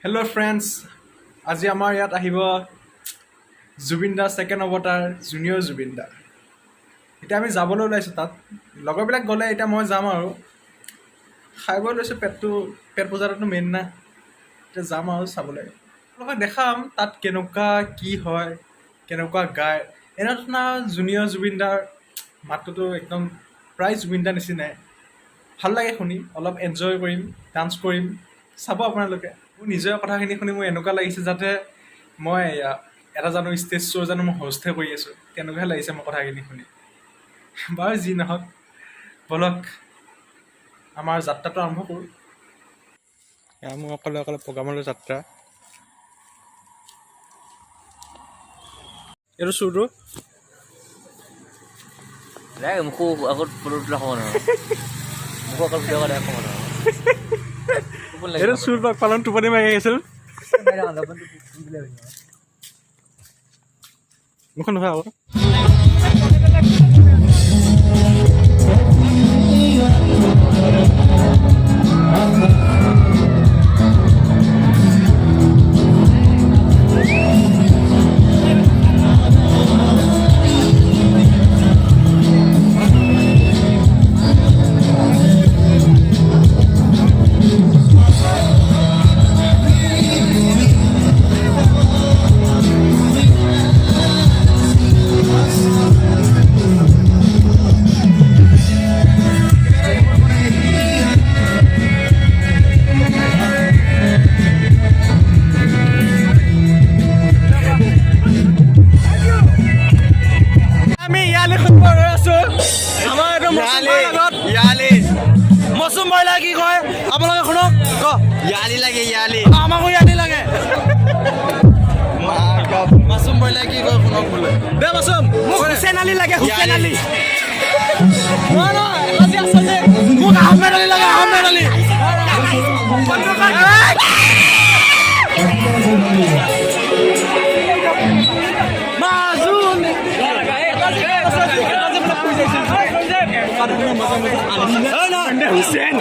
Hello' friends, আজি আমাৰ ইয়াত আহিব জুবিন দা ছেকেণ্ড অৱতাৰ জুনিয়ৰ জুবিন দা। এতিয়া আমি যাবলৈ ওলাইছোঁ তাত। লগৰবিলাক গ'লে এতিয়া মই যাম আৰু খাই বৈ লৈছোঁ। পেট পূজাটো মেইন না। এতিয়া যাম আৰু চাবলৈ। আপোনালোকক দেখাম তাত কেনেকুৱা কি হয়, কেনেকুৱা গায়। এনেধৰণা জুনিয়ৰ জুবিন দাৰ মাতটোতো একদম প্ৰায় জুবিন দাৰ নিচিনাই। ভাল লাগে শুনি, অলপ এনজয় কৰিম, ডান্স কৰিম। চাব আপোনালোকে। মোৰ নিজৰ কথাখিনি শুনি মোৰ এনেকুৱা লাগিছে যাতে মই এটা জানো ষ্টেজ শ্ব' জানো মই হোষ্টহে কৰি আছোঁ, তেনেকুৱাহে লাগিছে মোৰ কথাখিনি শুনি। বাৰু যি নহওক, ব'লক আমাৰ যাত্ৰাটো আৰম্ভ কৰোঁ। এয়া মোৰ অকলে প্ৰগ্ৰামলৈ যাত্ৰা। এইটো চুৰটো মুখো আগত ফটো তোলা হ'ব নহয়, মুখো অকল ভিডিঅ' কৰা হ'ব নহয়। এইটো চুৰ পালন টোপনি মাৰি আহিছিল। মুখন নহয় আকৌ মৌচুম বইলা কি কয় আপোনালোকে শুনক। ইয়ালি লাগে ইয়ালি, আমাকো ইয়ালি লাগে। মাছুম বইলা কি কয় শুনক বোলে। দে মাছুম, মোক হুছেইন আলী লাগে, হুছেইন আলী। মোক আহমেদ আলী লাগে, আহমেদ আলী। হুছেইন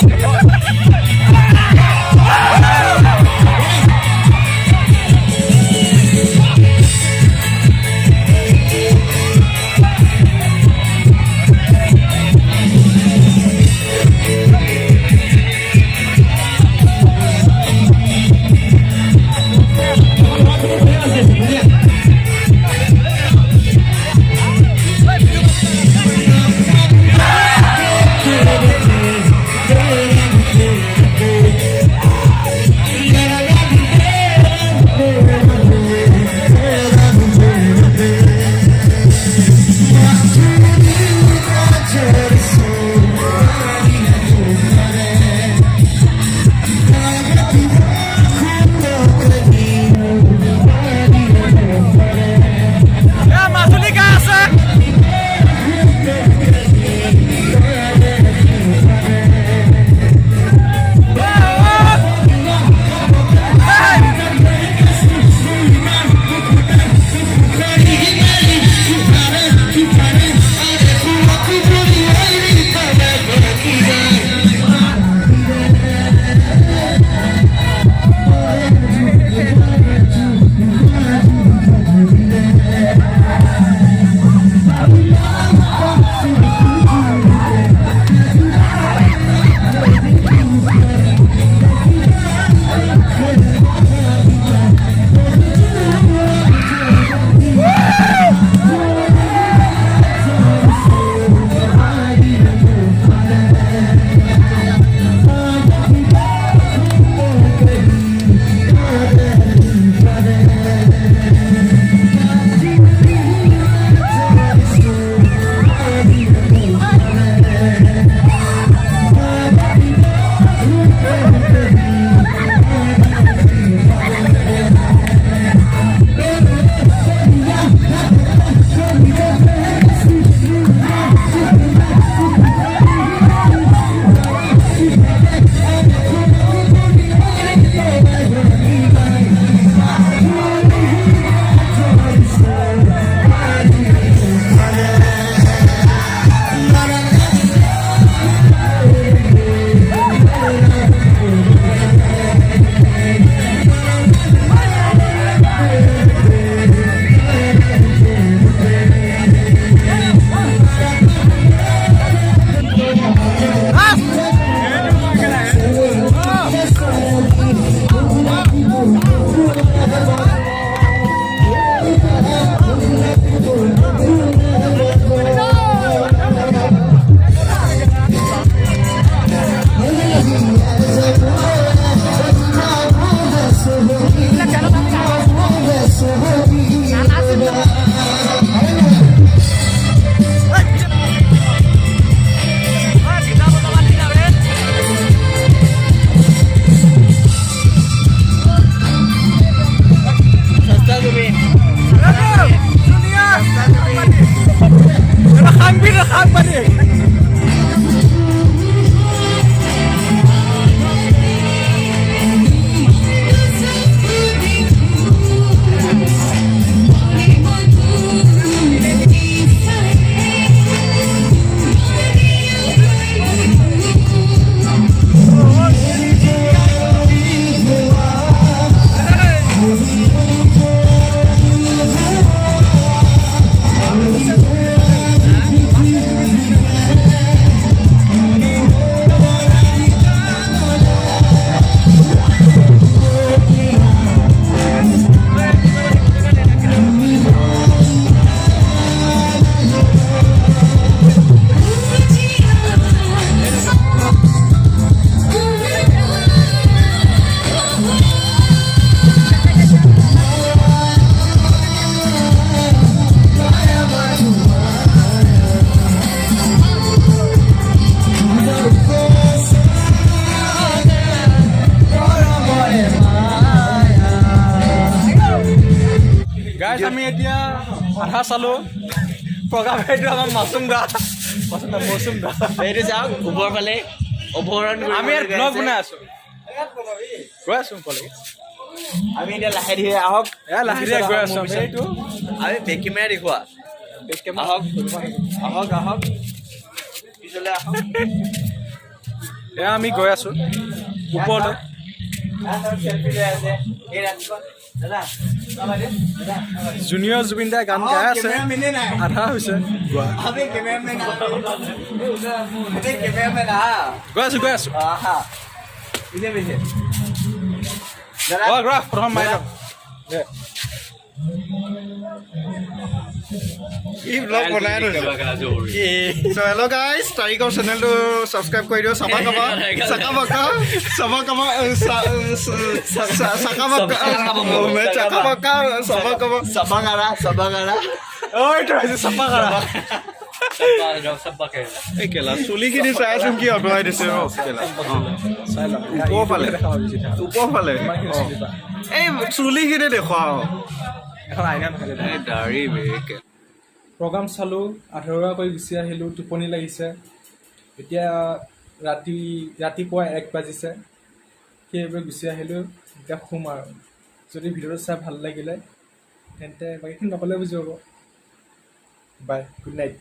গাইজ আমি এতিয়া আধা চালোঁ প্ৰগ্ৰাম এইটো আমাৰ মাছুম দা মৌচুম দা এইটো চাওক ওপৰ ফালে অভৰণ আমি ইয়াত ব্লগ বনাই আছোঁ গৈ আছোঁ ওপৰলৈকে আমি এতিয়া লাহে ধীৰে আহক এয়া লাহে লাহে গৈ আছোঁ আমি এইটো আমি বেক কেমেৰা দেখুওৱা আহক আহক আহক পিছলৈ আহক এয়া আমি গৈ আছোঁ ওপৰলৈ জুনিয়ৰ জুবিন দাই গান গাই আছে আধা হৈছে গোৱা গৈ আছোঁ প্ৰথম মাৰি লওক ই ব্লগ বনাই চ' হেল্ল' গাইজ তাৰিকৰ চেনেলটো ছাবস্ক্ৰাইব কৰি দিওঁ চাবা কাবা চাকা বাকা চাবা কাবা চাকা বাকা চাকা বাকা চাবা কাবা চাবাগাৰা ঐ এইটো হৈছে চাপা কৰা এই কেলা চুলিখিনি চাইচোন কি অঁতৰাই দিছে কেলা চাই লওক ওপৰ ফালে দেখাব বিচাৰিছা ওপৰ ফালে এই চুলিখিনি দেখুৱা এখন আইনা নাথাকে এই দাঢ়ি বেকে প্ৰগ্ৰাম চালোঁ আধৰুৱা কৰি গুচি আহিলোঁ টোপনি লাগিছে এতিয়া ৰাতিপুৱা 1 বাজিছে সেইবাবে গুচি আহিলোঁ এতিয়া শুম আৰু যদি ভিডিঅ'টো চাই ভাল লাগিলে তেন্তে বাকীখিনি নক'লে বুজি পাব বাই গুড নাইট